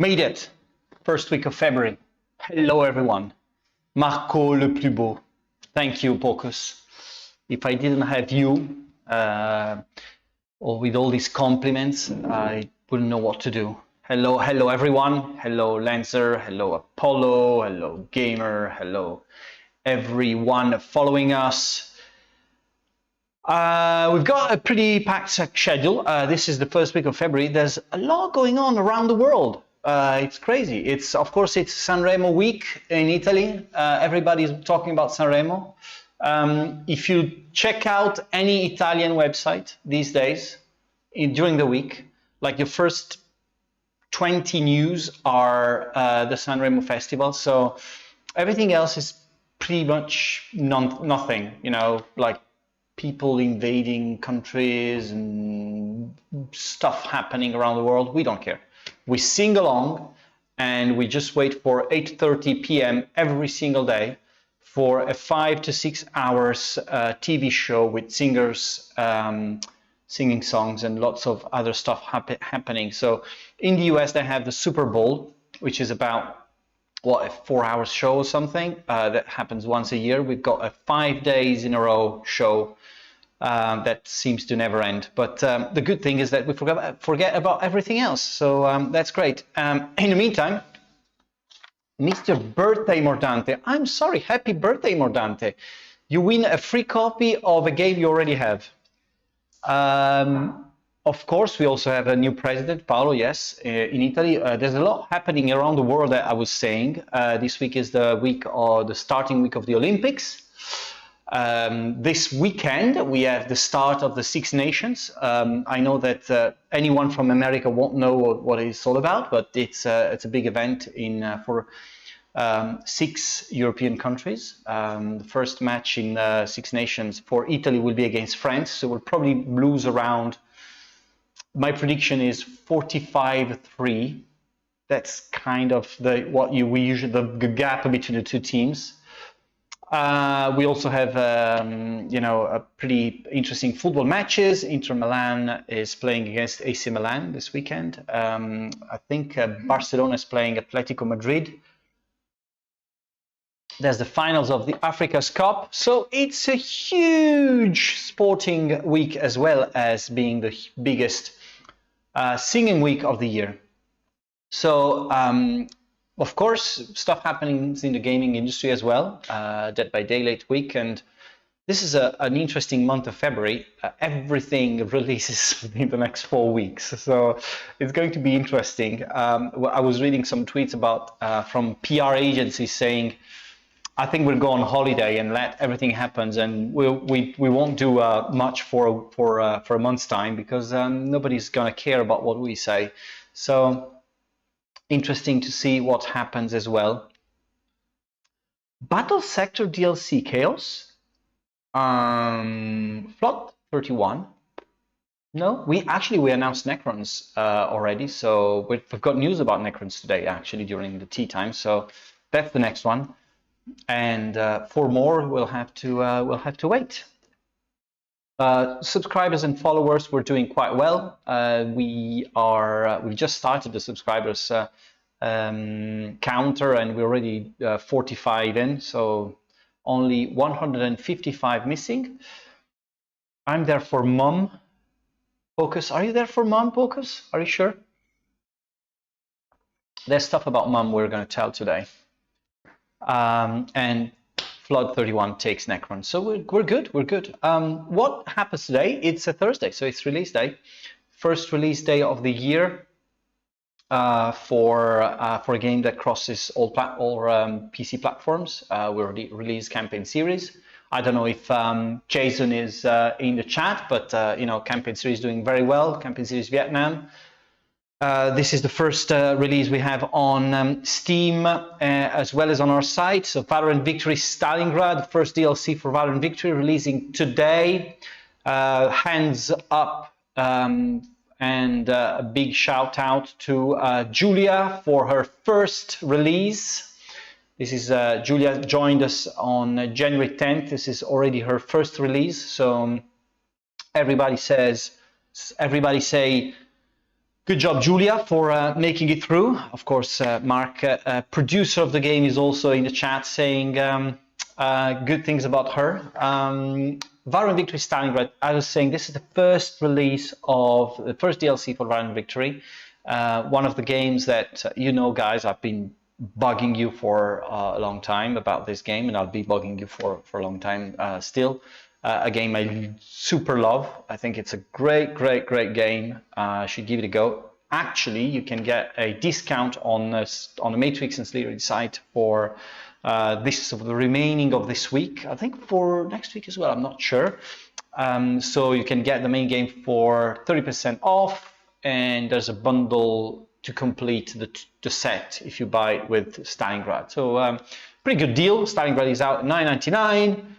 Made it. First week of February. Hello, everyone. Marco le plus beau. Thank you, Pocus. If I didn't have you, or with all these compliments, I wouldn't know what to do. Hello, everyone. Hello, Lancer. Hello, Apollo. Hello, Gamer. Hello, everyone following us. We've got a pretty packed schedule. This is the first week of February. There's a lot going on around the world. It's crazy. Of course, it's Sanremo week in Italy. Everybody's talking about Sanremo. If you check out any Italian website these days, during the week, like the first 20 news are the Sanremo festival. So everything else is pretty much nothing, you know, like people invading countries and stuff happening around the world. We don't care. We sing along and we just wait for 8:30 p.m. every single day for a 5 to 6 hours TV show with singers singing songs and lots of other stuff happening. So in the US, they have the Super Bowl, which is about, what, a 4-hour show or something that happens once a year. We've got a 5 days in a row show that seems to never end. But the good thing is that we forget about everything else. So that's great. In the meantime, Mr. Birthday Mordante, I'm sorry, happy birthday, Mordante. You win a free copy of a game you already have. Of course, we also have a new president, Paolo, yes, in Italy. There's a lot happening around the world that I was saying. This week is the starting week of the Olympics. This weekend, we have the start of the Six Nations. I know that anyone from America won't know what it's all about, but it's a big event for 6 European countries. The first match in Six Nations for Italy will be against France, so we'll probably lose around, my prediction is 45-3. That's kind of the gap between the two teams. We also have, a pretty interesting football matches. Inter Milan is playing against AC Milan this weekend. I think Barcelona is playing Atletico Madrid. There's the finals of the Africa's Cup. So it's a huge sporting week, as well as being the biggest singing week of the year. So, of course, stuff happening in the gaming industry as well, Dead by Daylight week, and this is an interesting month of February. Everything releases in the next 4 weeks, so it's going to be interesting. I was reading some tweets from PR agencies saying, I think we'll go on holiday and let everything happen, and we won't do much for a month's time, because nobody's gonna care about what we say. So interesting to see what happens as well. Battlesector DLC Chaos. Flood 31. No, we announced Necrons already, so we've got news about Necrons today, actually, during the tea time. So that's the next one, and for more we'll have to wait. Subscribers and followers, we're doing quite well. We've just started the subscribers counter, and we're already 45 in, so only 155 missing. I'm there for Mum. Pocus, are you there for Mum, Pocus? Are you sure? There's stuff about Mum we're going to tell today. And Flood 31 takes Necron. So we're good. What happens today? It's a Thursday, so it's release day. First release day of the year for a game that crosses all PC platforms. We already released Campaign Series. I don't know if Jason is in the chat, but Campaign Series is doing very well. Campaign Series Vietnam. This is the first release we have on Steam, as well as on our site. So Valor Victory Stalingrad, first DLC for Valor Victory, releasing today. Hands up, and a big shout out to Julia for her first release. This is Julia joined us on January 10th. This is already her first release. So everybody say Good job, Julia, for making it through. Of course, Mark, producer of the game, is also in the chat saying good things about her. Valor Victory Stalingrad, I was saying this is the first release of the first DLC for Valor Victory. One of the games that, you know, guys, I've been bugging you for a long time about this game, and I'll be bugging you for a long time still. A game I super love. I think it's a great game. Should give it a go. Actually, you can get a discount on the Matrix and Slitherine site for the remaining of this week. I think for next week as well. I'm not sure. So you can get the main game for 30% off, and there's a bundle to complete the set if you buy it with Stalingrad. So pretty good deal. Stalingrad is out at $9.99.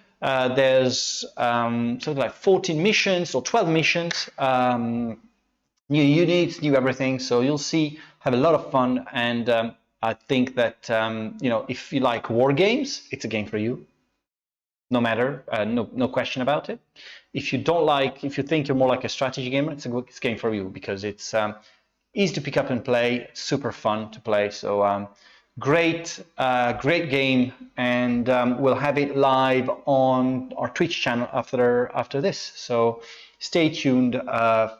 There's something like 14 missions or 12 missions, new units, new everything. So you'll see, have a lot of fun. And I think that, you know, if you like war games, it's a game for you. No matter, no question about it. If you don't like, if you think you're more like a strategy gamer, it's a game for you because it's easy to pick up and play, super fun to play. So great game, and we'll have it live on our Twitch channel after this. So stay tuned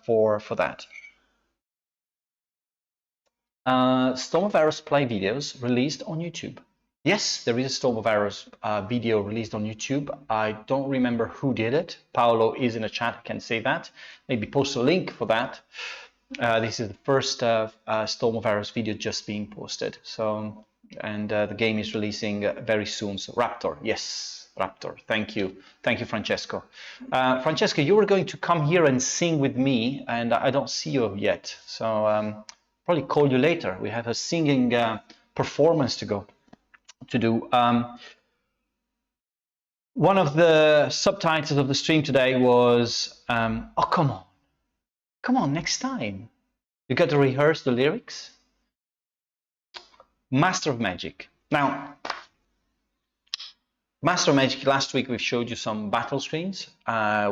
for that. Storm of Arrows play videos released on YouTube. Yes, there is a Storm of Arrows video released on YouTube. I don't remember who did it. Paolo is in the chat, I can say that. Maybe post a link for that. This is the first Storm of Arrows video just being posted. So, and the game is releasing very soon. So Raptor, yes, Raptor. Thank you, Francesco. Francesco, you were going to come here and sing with me, and I don't see you yet. So probably call you later. We have a singing performance to do. One of the subtitles of the stream today was, oh, come on, next time. You got to rehearse the lyrics. Master of Magic. Now, Master of Magic, last week we showed you some battle screens.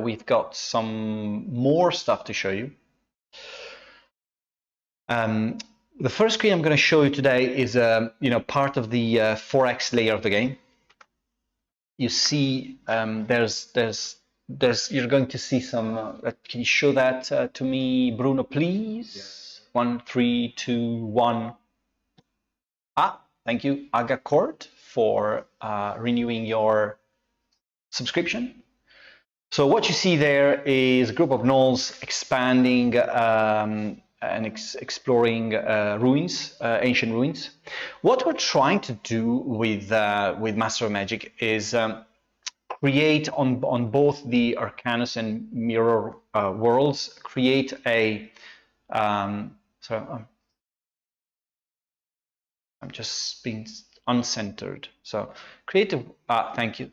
We've got some more stuff to show you. The first screen I'm going to show you today is part of the 4X layer of the game. You see, you're going to see some. Can you show that to me, Bruno, please? Yeah. 1, 3, 2, 1. Thank you, Agacord, for renewing your subscription. So what you see there is a group of gnolls expanding and exploring ruins, ancient ruins. What we're trying to do with Master of Magic is create on both the Arcanus and Mirror worlds, create a I'm just being uncentered. So create a thank you.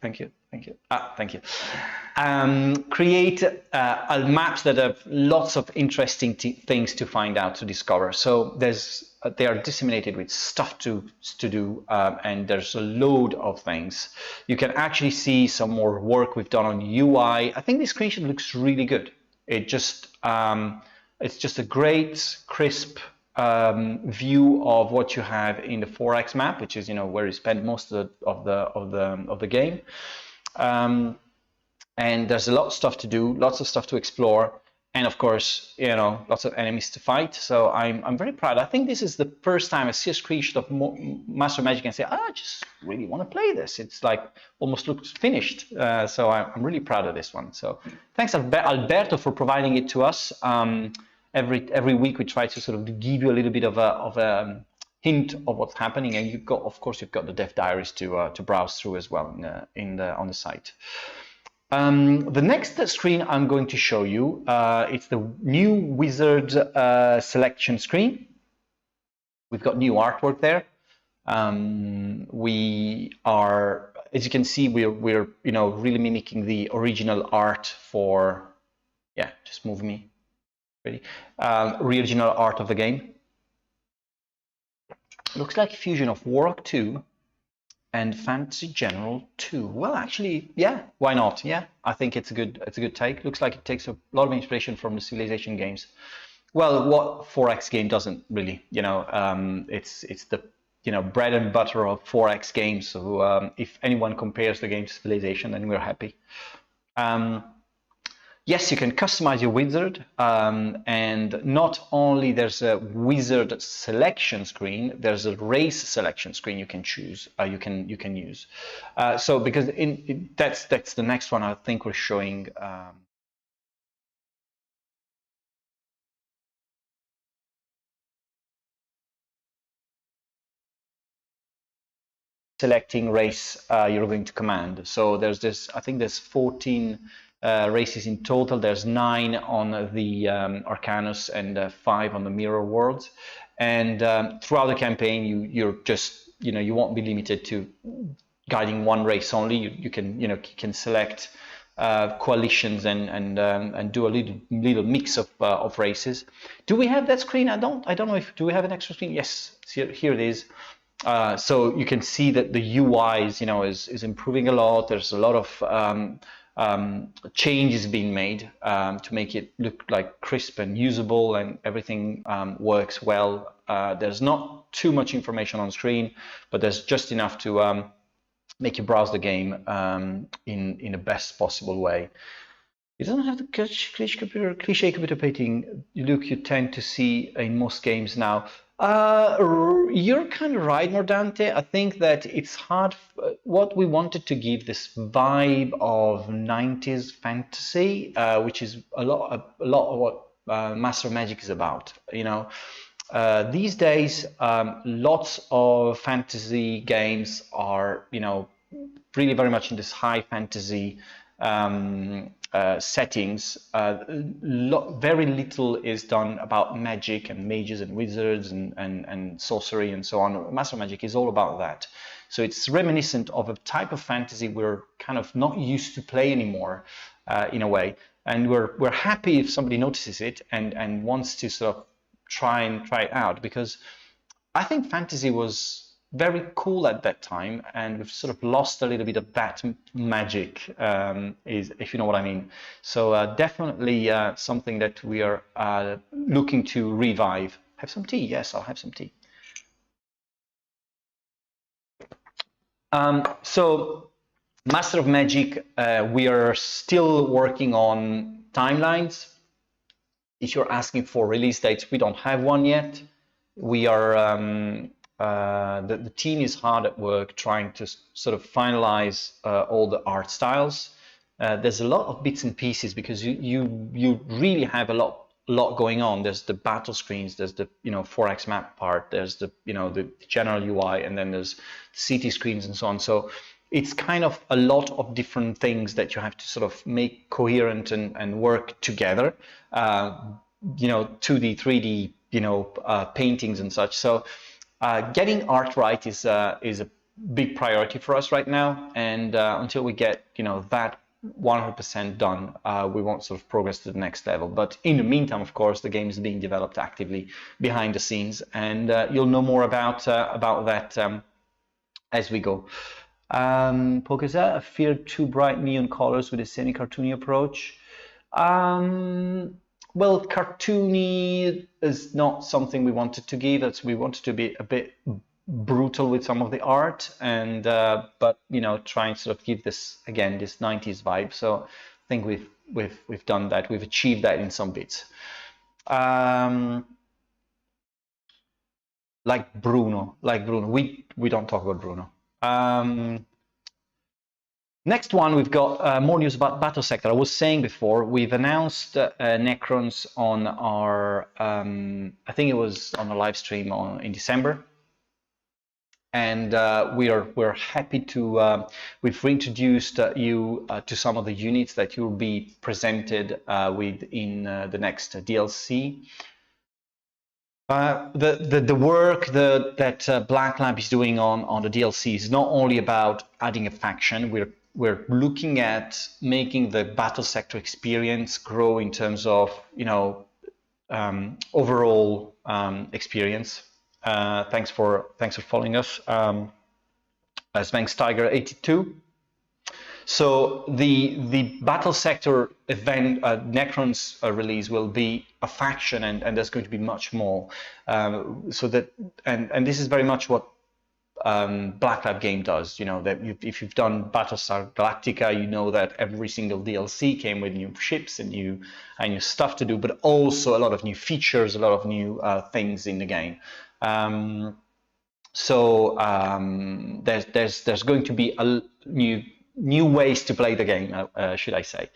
Create maps that have lots of interesting things to find out, to discover. So they are disseminated with stuff to do, and there's a load of things. You can actually see some more work we've done on UI. I think this screenshot looks really good. It's just a great, crisp view of what you have in the 4X map, which is where you spend most of the game. And there's a lot of stuff to do, lots of stuff to explore, and of course, lots of enemies to fight. So I'm very proud. I think this is the first time I see a screenshot of Master Magic and say, I just really want to play this. It's like almost looks finished. So I'm really proud of this one. So thanks, Alberto, for providing it to us. Every week we try to sort of give you a little bit of a hint of what's happening, and you've got the dev diaries to browse through as well on the site. The next screen I'm going to show you, it's the new wizard selection screen. We've got new artwork there. We are, as you can see, we're really mimicking the original art for, just move me. Ready? Original art of the game. Looks like a fusion of Warrock 2 and Fantasy General 2. Well, actually, yeah, why not? Yeah, I think it's a good take. Looks like it takes a lot of inspiration from the Civilization games. Well, what 4X game doesn't really, it's the bread and butter of 4X games. So if anyone compares the game to Civilization, then we're happy. Yes, you can customize your wizard, and not only there's a wizard selection screen, there's a race selection screen you can choose. You can use. So because that's the next one I think we're showing. Selecting race you're going to command. So there's this, I think there's 14 races in total. There's 9 on the Arcanus and 5 on the Mirror Worlds. And throughout the campaign, you're just, you won't be limited to guiding one race only. You can select coalitions and do a little mix of races. Do we have that screen? I don't know if do we have an extra screen? Yes, here it is. So you can see that the UI is improving a lot. There's a lot of changes being made to make it look like crisp and usable, and everything works well. There's not too much information on screen, but there's just enough to make you browse the game in the best possible way. It doesn't have the cliche computer painting look you tend to see in most games now. You're kind of right, Mordante. I think that it's hard. What we wanted to give this vibe of 90s fantasy, which is a lot of what Master of Magic is about. These days, lots of fantasy games are, really very much in this high fantasy settings. Very little is done about magic and mages and wizards and sorcery and so on. Master Magic is all about that. So it's reminiscent of a type of fantasy we're kind of not used to play anymore, in a way. And we're happy if somebody notices it and wants to sort of try it out, because I think fantasy was very cool at that time, and we've sort of lost a little bit of that magic, if you know what I mean. So definitely something that we are looking to revive. Have some tea? Yes, I'll have some tea. So Master of Magic, we are still working on timelines. If you're asking for release dates, we don't have one yet. We are the team is hard at work trying to sort of finalize all the art styles. There's a lot of bits and pieces because you really have a lot going on. There's the battle screens, there's the 4X map part, there's the the general UI, and then there's city screens and so on. So it's kind of a lot of different things that you have to sort of make coherent and work together. 2D, 3D, paintings and such. So getting art right is a big priority for us right now, and until we get that 100% done, we won't sort of progress to the next level. But in the meantime, of course, the game is being developed actively behind the scenes, and you'll know more about that as we go. Pokeza, I fear too bright neon colors with a semi-cartoony approach. Well, cartoony is not something we wanted to give. We wanted to be a bit brutal with some of the art, and but try and sort of give this 90s vibe. So I think we've done that. We've achieved that in some bits. Like Bruno. We don't talk about Bruno. Next one, we've got more news about Battlesector. I was saying before, we've announced Necrons on our, I think it was on a live stream in December, and we're happy to we've reintroduced you to some of the units that you'll be presented with in the next DLC. The work that Black Lab is doing on the DLC is not only about adding a faction. We're looking at making the Battlesector experience grow in terms of overall experience. Thanks for following us. Svanx Tiger 82. So the Battlesector event, Necron's release will be a faction, and there's going to be much more. So that and this is very much what Black Lab game does. You know that if you've done Battlestar Galactica, you know that every single DLC came with new ships and new stuff to do, but also a lot of new features, a lot of new things in the game. There's going to be a new ways to play the game, should I say.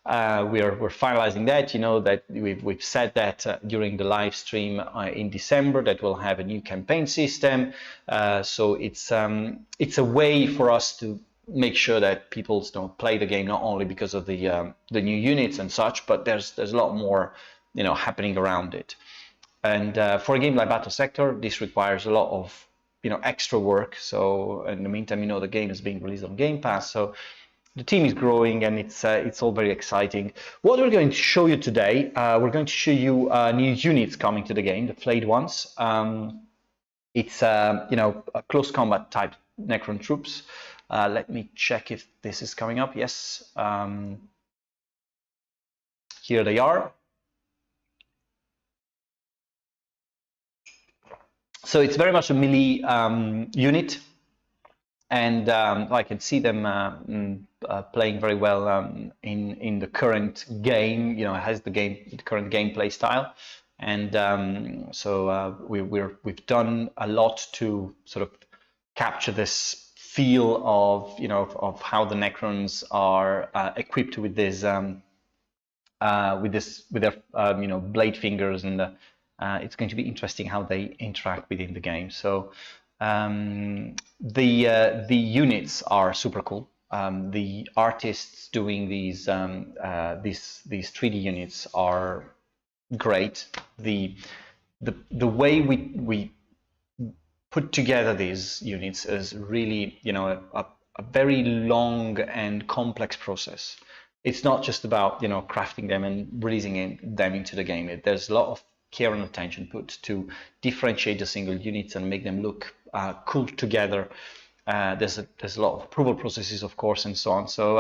We're finalizing that. You know that we've said that during the live stream in December that we'll have a new campaign system. So it's a way for us to make sure that people play the game not only because of the new units and such, but there's a lot more happening around it. And for a game like Battlesector, this requires a lot of extra work. So in the meantime, the game is being released on Game Pass, so the team is growing, and it's all very exciting. What we're going to show you today, we're going to show you new units coming to the game, the flayed ones. It's a close combat type Necron troops. Let me check if this is coming up. Yes, here they are. So it's very much a melee unit, and I can see them playing very well in the current game. It has the current gameplay style, and so we've done a lot to sort of capture this feel of of how the Necrons are equipped with this with their blade fingers, and it's going to be interesting how they interact within the game. So the units are super cool. The artists doing these 3D units are great. The way we put together these units is really a very long and complex process. It's not just about crafting them and releasing them into the game. There's a lot of care and attention put to differentiate the single units and make them look cool together. There's a lot of approval processes, of course, and so on. So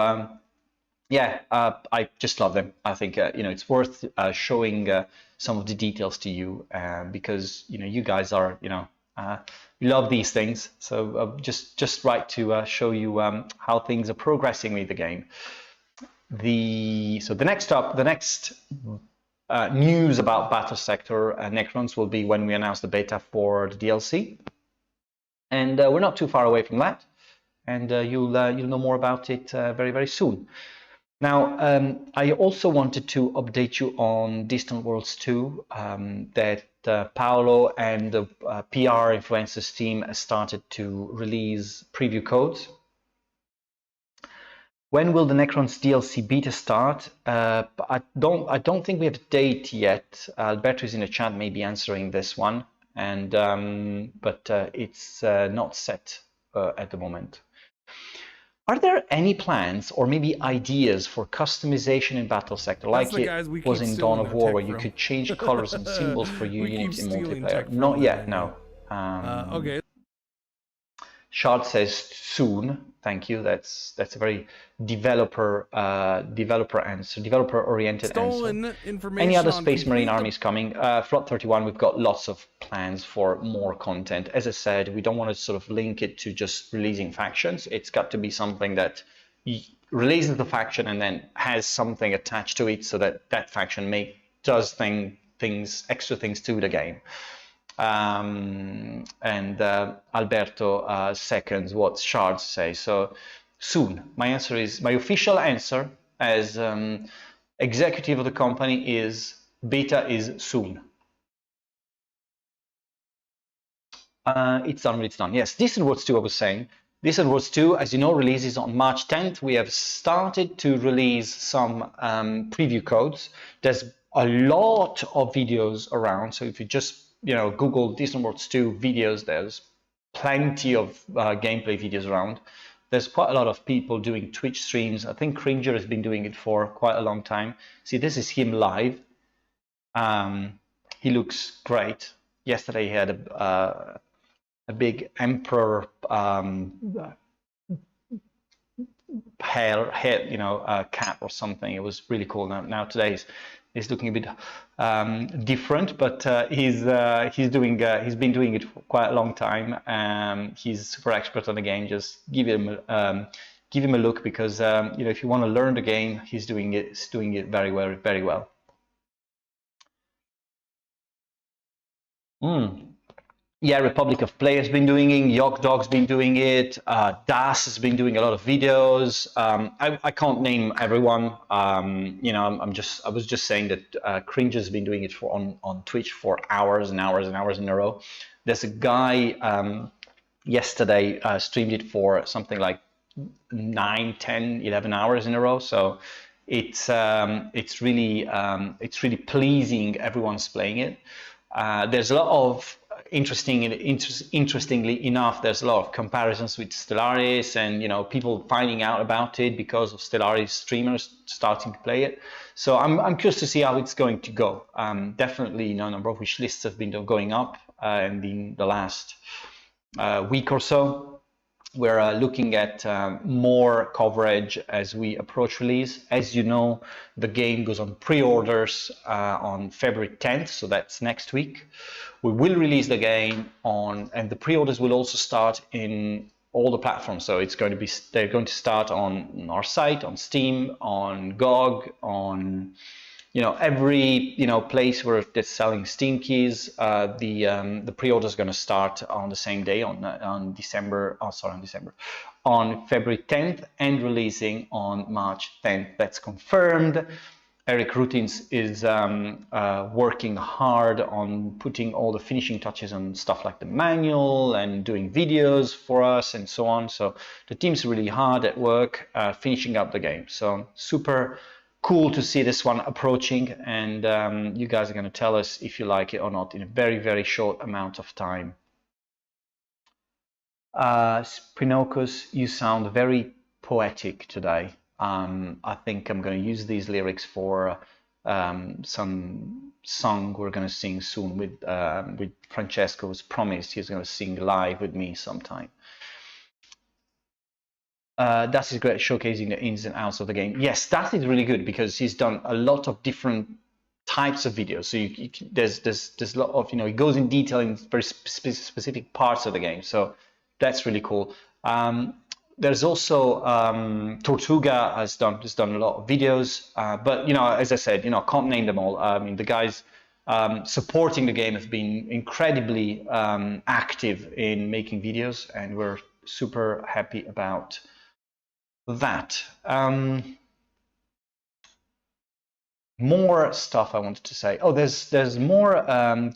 I just love them. I think it's worth showing some of the details to you because you guys are you love these things. So just right to show you how things are progressing with the game. The next news about Battlesector Necrons will be when we announce the beta for the DLC, and we're not too far away from that, and you'll know more about it very, very soon. Now, I also wanted to update you on Distant Worlds 2, that Paolo and the PR Influencers team started to release preview codes. When will the Necrons DLC beta start? I don't think we have a date yet. Alberto is in the chat, maybe answering this one, and but it's not set at the moment. Are there any plans or maybe ideas for customization in Battlesector, like it was in Dawn of War, where you could change colors and symbols for your units in multiplayer? Not yet, no. Okay. Shard says soon. Thank you. That's a very developer answer, developer-oriented answer. Any other Space Marine armies coming? Flood 31. We've got lots of plans for more content. As I said, we don't want to sort of link it to just releasing factions. It's got to be something that releases the faction and then has something attached to it, so that that faction does extra things to the game. And Alberto seconds what Shards say. So soon. My official answer as executive of the company is beta is soon. It's done. Yes, Distant Worlds 2, I was saying. Distant Worlds 2, as you know, releases on March 10th. We have started to release some preview codes. There's a lot of videos around, so if you just Google Distant Worlds 2 videos, there's plenty of gameplay videos around. There's quite a lot of people doing Twitch streams. I think Cringer has been doing it for quite a long time. See, this is him live. He looks great. Yesterday he had a big Emperor hair, cap or something. It was really cool. Now today he's looking a bit different, but he's been doing it for quite a long time. He's super expert on the game. Just give him a look, because if you want to learn the game, he's doing it very well, very well. Yeah, Republic of Play has been doing it. Yog Dog's been doing it. Das has been doing a lot of videos. I can't name everyone. I was just saying that Cringe has been doing it on Twitch for hours and hours and hours in a row. There's a guy yesterday streamed it for something like 9, 10, 11 hours in a row. So it's really pleasing. Everyone's playing it. There's a lot of interestingly enough, there's a lot of comparisons with Stellaris, and people finding out about it because of Stellaris streamers starting to play it. So I'm curious to see how it's going to go. Definitely, number of wish lists have been going up in the last week or so. We're looking at more coverage as we approach release. As you know, the game goes on pre-orders on February 10th, so that's next week. We will release the game and the pre-orders will also start in all the platforms. So they're going to start on our site, on Steam, on GOG, on every place where they're selling Steam keys. The pre-order is going to start on the same day on February 10th, and releasing on March 10th. That's confirmed. Eric Rutins is working hard on putting all the finishing touches on stuff like the manual and doing videos for us and so on. So the team's really hard at work finishing up the game. So super cool to see this one approaching, and you guys are going to tell us if you like it or not in a very, very short amount of time. Spinocus, you sound very poetic today. I think I'm going to use these lyrics for some song we're going to sing soon with Francesco, who's promised he's going to sing live with me sometime. That is great, showcasing the ins and outs of the game. Yes, that is really good, because he's done a lot of different types of videos. So there's a lot of, he goes in detail in very specific parts of the game. So that's really cool. There's also Tortuga has done a lot of videos, but as I said, I can't name them all. I mean, the guys supporting the game have been incredibly active in making videos, and we're super happy about that. More stuff I wanted to say. Oh, there's more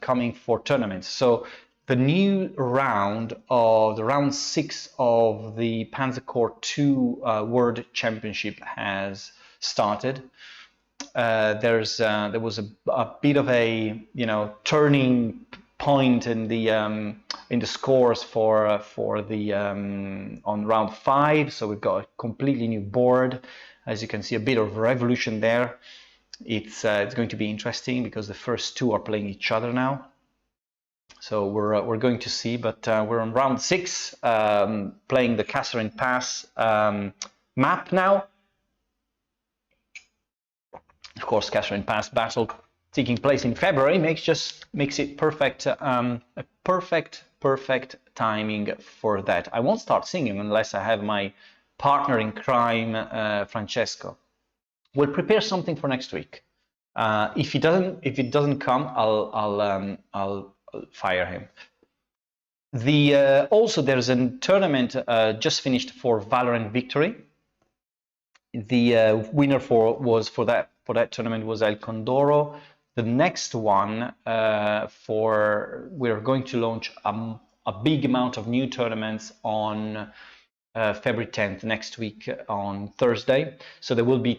coming for tournaments. So the new round round 6 of the Panzer Corps 2 World Championship has started. There was a bit of a turning point in the scores for the on round 5. So we've got a completely new board. As you can see, a bit of revolution there. It's going to be interesting, because the first 2 are playing each other now. So we're going to see, but we're on round 6, playing the Catherine Pass map now. Of course, Catherine Pass battle taking place in February makes it perfect, a perfect timing for that. I won't start singing unless I have my partner in crime, Francesco. We'll prepare something for next week. If it doesn't come, I'll fire him. Also, there's a tournament just finished for Valor and Victory. The winner for that tournament was El Condoro. The next one we're going to launch a big amount of new tournaments on February 10th, next week on Thursday. So there will be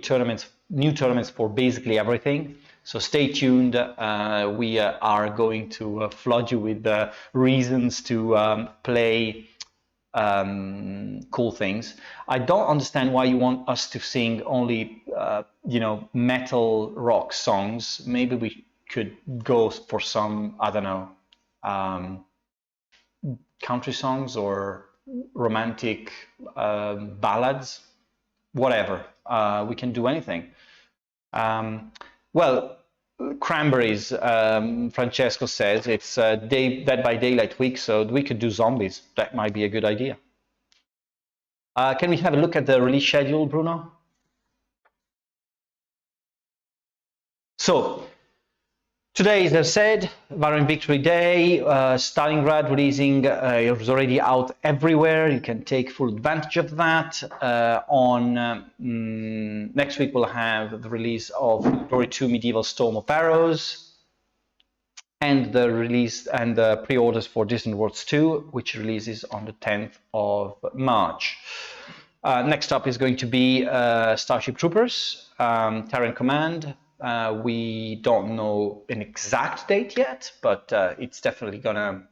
new tournaments for basically everything. So stay tuned. We are going to flood you with reasons to play cool things. I don't understand why you want us to sing only metal rock songs. Maybe we could go for some, I don't know, country songs or romantic ballads. whatever. We can do anything. Well, cranberries, Francesco says, it's Dead by Daylight week, so we could do zombies. That might be a good idea. Can we have a look at the release schedule, Bruno? So, today, as I said, Valor Victory Day, Stalingrad releasing is already out everywhere. You can take full advantage of that. Next week, we'll have the release of Glory 2 Medieval Storm of Arrows, and the release and the pre-orders for Distant Worlds 2, which releases on the 10th of March. Next up is going to be Starship Troopers, Terran Command. We don't know an exact date yet, but it's definitely gonna,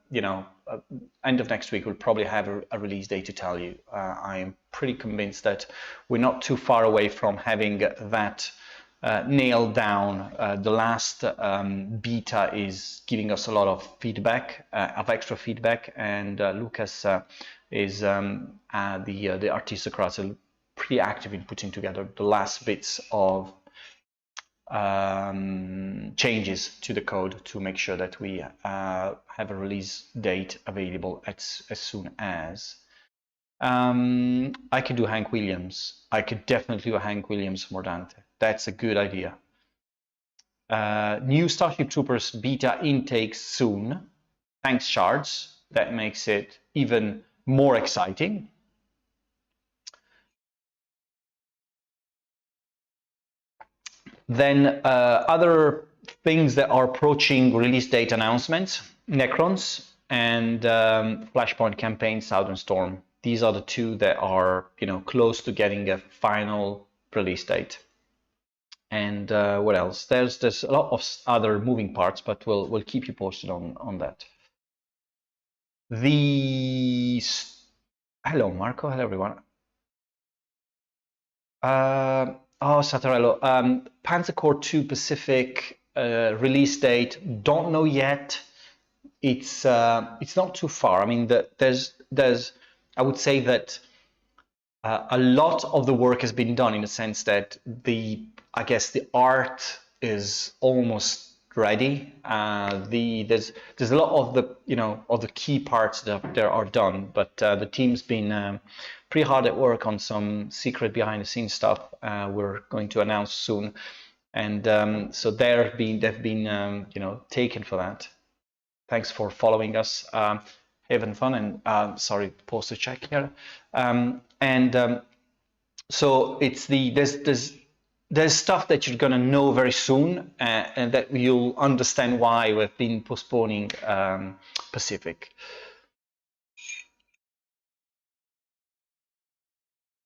end of next week we'll probably have a release date to tell you. I am pretty convinced that we're not too far away from having that nailed down. The last beta is giving us a lot of feedback, of extra feedback, and Lucas is the aristocrats are pretty active in putting together the last bits of changes to the code to make sure that we have a release date available as soon as. I could do Hank Williams. I could definitely do Hank Williams Mordante. That's a good idea. New Starship Troopers beta intakes soon. Thanks, Shards. That makes it even more exciting. Then other things that are approaching release date announcements, Necrons and Flashpoint campaign Southern Storm. These are the two that are close to getting a final release date. And what else? There's a lot of other moving parts, but we'll keep you posted on that. Hello Marco, hello everyone. Oh, Satarello, Panzer Corps 2 Pacific release date, don't know yet. It's not too far. I mean, there's I would say that a lot of the work has been done in the sense that I guess the art is almost ready. There's a lot of the of the key parts that there are done, but the team's been pretty hard at work on some secret behind-the-scenes stuff we're going to announce soon, and so they've been taken for that. Thanks for following us. Having fun, and sorry, pause to check here. So it's there's stuff that you're gonna know very soon, and that you'll understand why we've been postponing Pacific.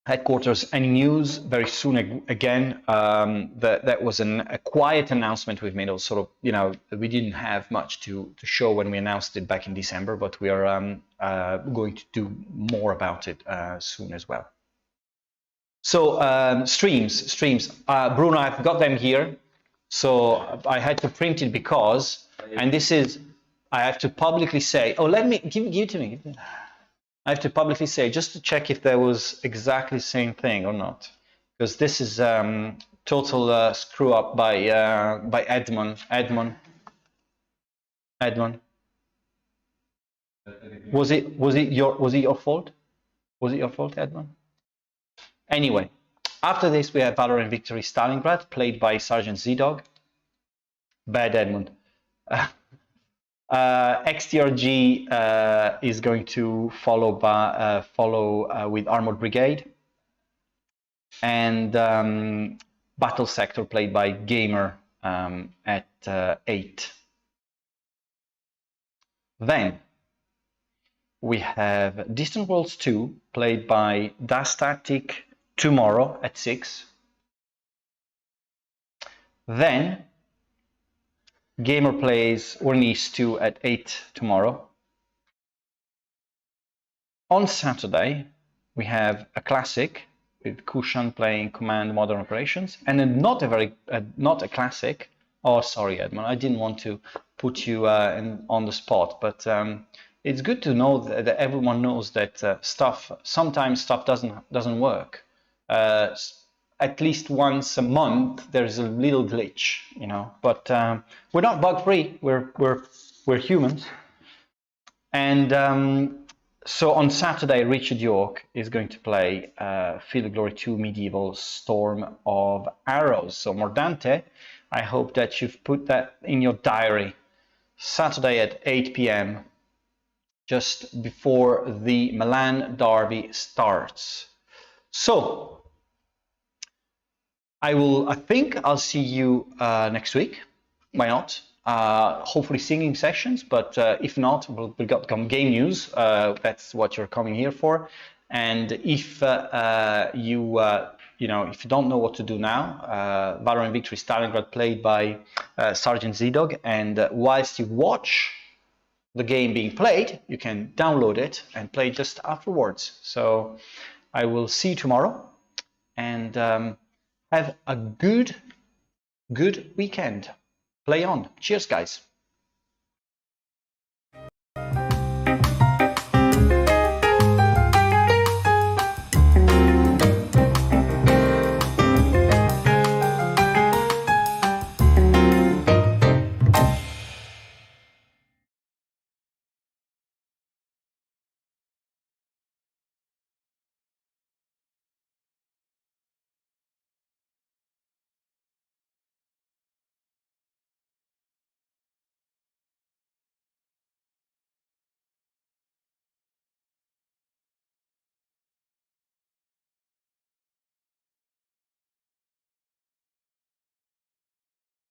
Headquarters, any news? Very soon again. That was a quiet announcement we've made. Of sort of, we didn't have much to show when we announced it back in December, but we are going to do more about it soon as well. So streams. Bruno, I've got them here. So I had to print it because, and this is, I have to publicly say. Oh, let me give it to me. I have to publicly say, just to check if there was exactly the same thing or not, because this is total screw up by Edmond. Was it your fault? Was it your fault, Edmond? Anyway, after this we have Valor and Victory Stalingrad, played by Sergeant Z-Dog. Bad Edmond. XTRG is going to follow with Armored Brigade, and Battlesector played by Gamer at 8. Then we have Distant Worlds 2 played by Das Tactic tomorrow at 6. Then Gamer plays Ornis 2 at 8 tomorrow. On Saturday, we have a classic with Kushan playing Command Modern Operations, and not a classic. Oh, sorry, Edmund, I didn't want to put you on the spot, but it's good to know that everyone knows that sometimes stuff doesn't work. at least once a month there's a little glitch, you know. But we're not bug free. We're humans. And so on Saturday, Richard York is going to play Field of Glory 2 Medieval Storm of Arrows. So Mordante, I hope that you've put that in your diary. Saturday at 8 p.m. just before the Milan derby starts. So I think I'll see you next week. Why not? Hopefully singing sessions, but if not, we've got some game news. That's what you're coming here for. And if you know, if you don't know what to do now, Valor and Victory Stalingrad played by Sergeant Z-Dog, and whilst you watch the game being played, you can download it and play just afterwards. So I will see you tomorrow, and have a good weekend. Play on. Cheers, guys.